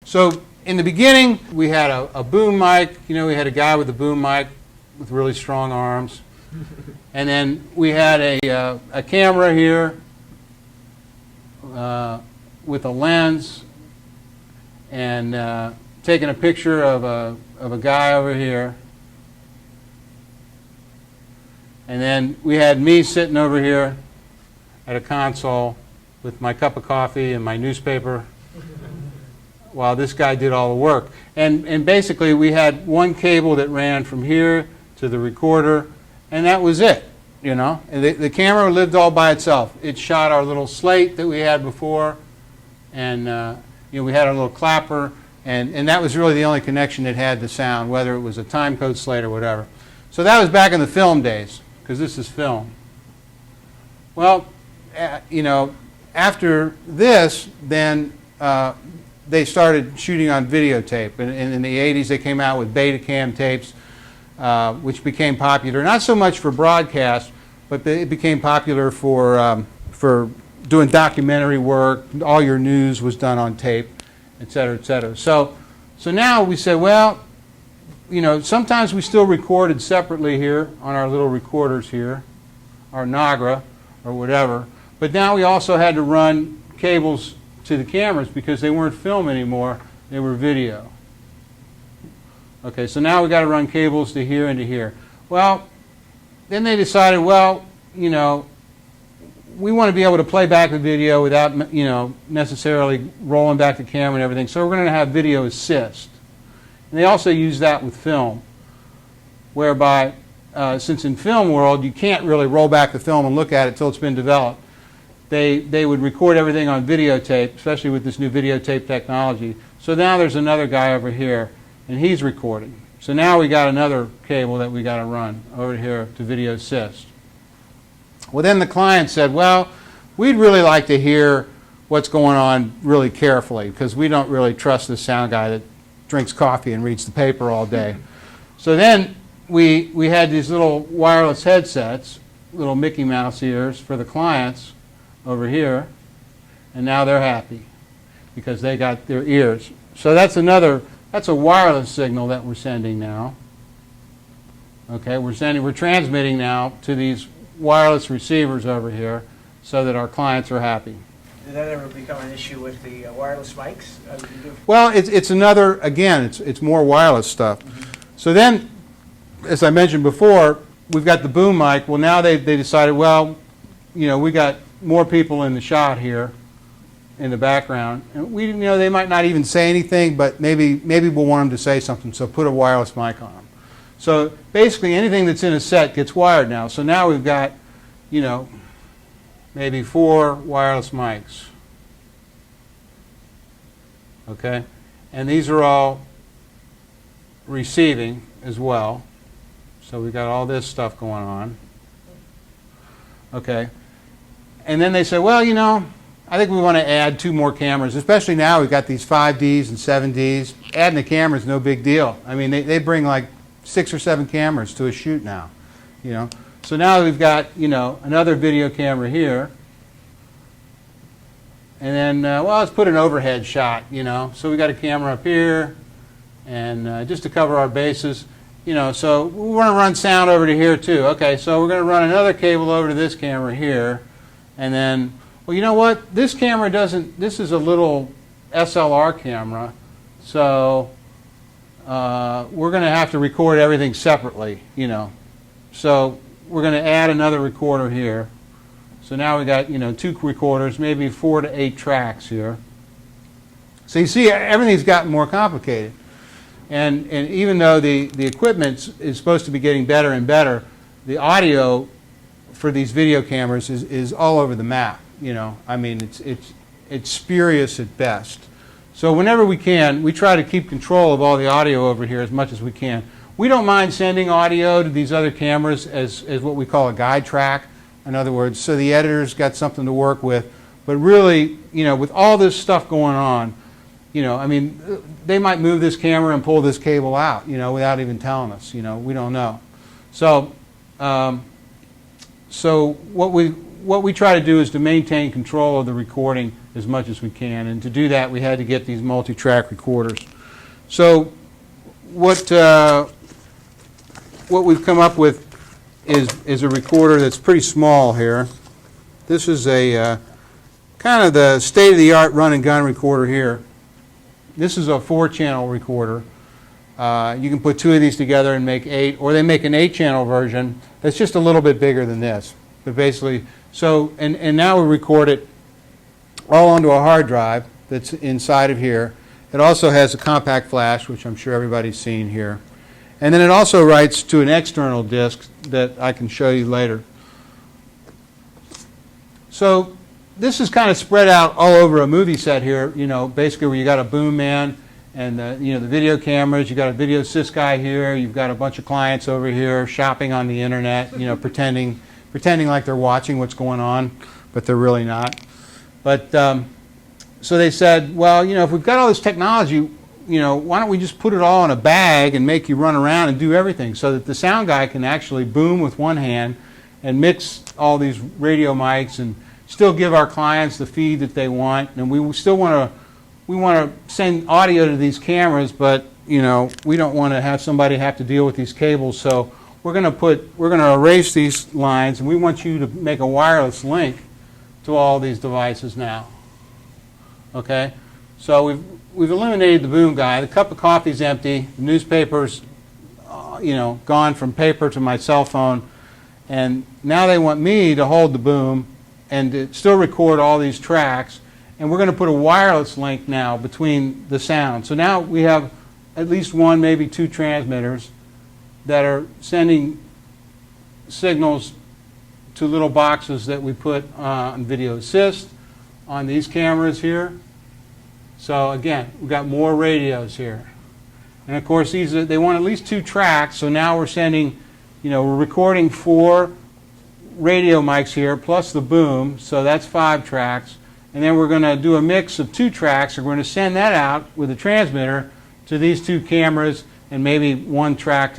So in the beginning, we had a boom mic. You know, we had a guy with a boom mic with really strong arms. And then we had a camera here with a lens and taking a picture of a guy over here. And then we had me sitting over here at a console with my cup of coffee and my newspaper while this guy did all the work. And basically we had one cable that ran from here to the recorder, and that was it, you know. And the camera lived all by itself. It shot our little slate that we had before, and you know, we had our little clapper, and that was really the only connection it had to sound, whether it was a time code slate or whatever. So that was back in the film days, because this is film. Well, you know, after this, then they started shooting on videotape. And in the 80s, they came out with Betacam tapes, which became popular, not so much for broadcast, but it became popular for doing documentary work. All your news was done on tape, et cetera, et cetera. So now we say, well, you know, sometimes we still recorded separately here on our little recorders here, our Nagra or whatever, but now we also had to run cables to the cameras because they weren't film anymore, they were video. Okay, so now we got to run cables to here and to here. Well, then they decided, well, you know, we want to be able to play back the video without, you know, necessarily rolling back the camera and everything, so we're going to have video assist. And they also use that with film, whereby, since in film world you can't really roll back the film and look at it till it's been developed, they would record everything on videotape, especially with this new videotape technology. So now there's another guy over here, and he's recording. So now we got another cable that we got to run over here to video assist. Well, then the client said, well, we'd really like to hear what's going on really carefully, because we don't really trust this sound guy that drinks coffee and reads the paper all day. So then we had these little wireless headsets, little Mickey Mouse ears for the clients over here, and now they're happy because they got their ears. So that's a wireless signal that we're sending now. Okay, we're transmitting now to these wireless receivers over here so that our clients are happy. Did that ever become an issue with the wireless mics? Well, it's another, again, it's more wireless stuff. So then, as I mentioned before, we've got the boom mic. Well, now they decided, well, you know, we got more people in the shot here in the background. And you know, they might not even say anything, but maybe we'll want them to say something, so put a wireless mic on them. So basically anything that's in a set gets wired now. So now we've got, you know, maybe 4 wireless mics. Okay? And these are all receiving as well. So we've got all this stuff going on. Okay? And then they say, well, you know, I think we want to add 2 more cameras, especially now we've got these 5Ds and 7Ds. Adding a camera is no big deal. I mean, they bring like 6 or 7 cameras to a shoot now, you know. So now we've got, you know, another video camera here. And then, well, let's put an overhead shot, you know. So we got a camera up here, and just to cover our bases, you know, so we want to run sound over to here too. Okay, so we're going to run another cable over to this camera here, and then, well, you know what? This camera doesn't, this is a little SLR camera, so we're going to have to record everything separately, you know. So we're going to add another recorder here. So now we got, you know, 2 recorders, maybe 4 to 8 tracks here. So you see, everything's gotten more complicated. And even though the equipment is supposed to be getting better and better, the audio for these video cameras is all over the map. You know, I mean, it's spurious at best. So whenever we can, we try to keep control of all the audio over here as much as we can. We don't mind sending audio to these other cameras as what we call a guide track. In other words, so the editor's got something to work with. But really, you know, with all this stuff going on, you know, I mean, they might move this camera and pull this cable out, you know, without even telling us. You know, we don't know. So, so what what we try to do is to maintain control of the recording as much as we can, and to do that we had to get these multi-track recorders. So what we've come up with is a recorder that's pretty small here. This is a kind of the state-of-the-art run-and-gun recorder here. This is a 4-channel recorder. You can put 2 of these together and make 8, or they make an 8-channel version that's just a little bit bigger than this. But basically, so, and now we record it all onto a hard drive that's inside of here. It also has a compact flash, which I'm sure everybody's seen here. And then it also writes to an external disk that I can show you later. So this is kind of spread out all over a movie set here, you know, basically where you got a boom man and the video cameras, you got a video sys guy here, you've got a bunch of clients over here shopping on the internet, you know, pretending like they're watching what's going on, but they're really not. But so they said, well, you know, if we've got all this technology, you know, why don't we just put it all in a bag and make you run around and do everything, so that the sound guy can actually boom with one hand and mix all these radio mics and still give our clients the feed that they want. And we still want to send audio to these cameras, but you know, we don't want to have somebody have to deal with these cables. So we're going to erase these lines, and we want you to make a wireless link to all these devices now. Okay, so we've eliminated the boom guy. The cup of coffee's empty. The newspaper's you know, gone from paper to my cell phone, and now they want me to hold the boom and to still record all these tracks. And we're going to put a wireless link now between the sound. So now we have at least 1, maybe 2 transmitters that are sending signals to little boxes that we put on video assist on these cameras here. So again, we've got more radios here. And of course, they want at least 2 tracks. So now we're sending, you know, we're recording 4 radio mics here plus the boom. So that's 5 tracks. And then we're going to do a mix of 2 tracks. We're going to send that out with a transmitter to these 2 cameras and maybe 1 track to